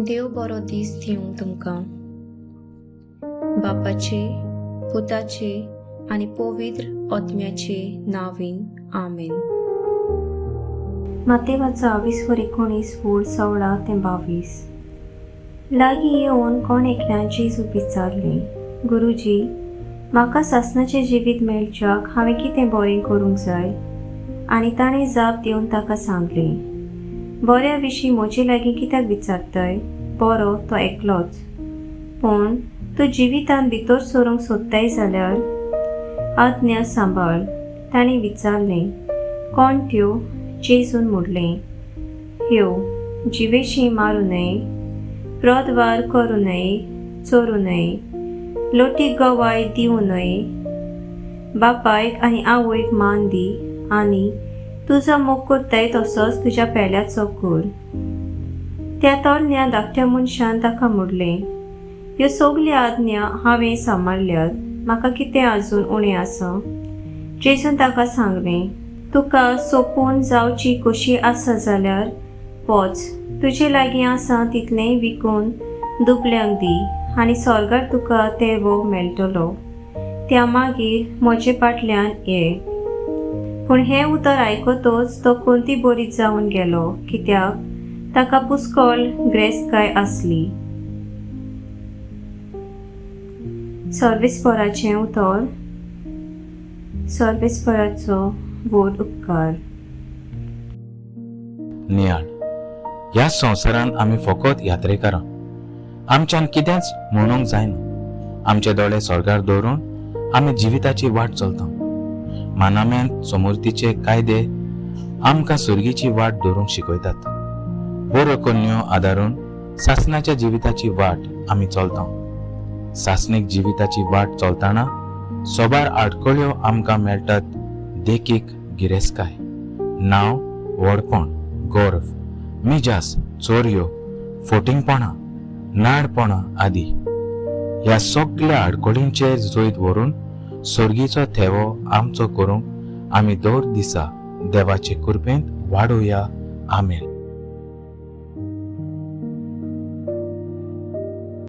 देव बरो दीस दिवं तुमकां. बापाचे, पुताचे आनी पवित्र आत्म्याचे नांवीन आमेन. मातेवाचो 20:19 वूड 16 ते 22. लागीं येवन कोण एकल्यान जेजू विचारलें, गुरुजी, म्हाका सासणाचें जिवीत मेळच्याक हांवें कितें बरें करूंक जाय? आनी ताणें जाप दिवन ताका सांगलें, बऱ्या विशीं म्हजे लागीं कित्याक विचारताय? बरो तो एकलोच. पूण तूं जिवितांत भितर सरूंक सोदताय जाल्यार आज्ञा सांबाळ. ताणें विचारलें, कोण त्यो? जेजून म्हणलें, ह्यो: जिवेशी मारूं न्हय, क्रोधवार करूं न्हय, चोरूं न्हय, लोटीक गवाय दिवं न्हय, बापायक आनी आवयक मान दी, आनी तुजो मोग करताय तसोच तुज्या पेल्याचो कर. त्या तरण्या धाकट्या मनशान ताका म्हणलें, ह्यो सगल्यो आज्ञा हांवें सांबाळल्यात, म्हाका कितें आजून उणें आसा? जेजून ताका सांगलें, तुका सोपून जावची कशी आसा जाल्यार वच, तुजे लागीं आसा तितलें विकून दुबल्यांक दी, आनी स्वर्गार तुका तेवो मेळटलो. त्या मागीर म्हजे फाटल्यान ये. पूण हें उतर आयकतच तो कोंती बरीत जावन गेलो, कित्याक ताका पुस्कळ गिरेस्तकाय आसली. सर्वेस्पराचें उतर. सर्वेस्पराचो वोट उपकार. नियाळ. ह्या संवसारांत आमी फकत यात्रेकारां. आमच्यान कितेंच म्हणूंक जायना. आमचे दोळे स्वर्गार दवरून आमी जिविताची वाट चलता. मानाम्यांत समृद्धीचे कायदे आमकां सुर्गीची वाट दवरूंक शिकयतात. बऱ्यो कन्यो आदारून सासणाच्या जिविताची वाट आमी चलता. सासणीक जिविताची वाट चलताना सोबार आडखळ्यो आमकां मेळटात. देखीक गिरेस्तकाय, नांव, व्हडपण, गौरव, मिजास, चोरयो, फोटिंगपणां, नाडपणां आदी. ह्या सगळ्या आडखळींचेर जैत व्हरून सोर्गीचो थेवो आमचो करूंक आमी दर दिसा देवाचे कृपेंत वाडुया. आमेन.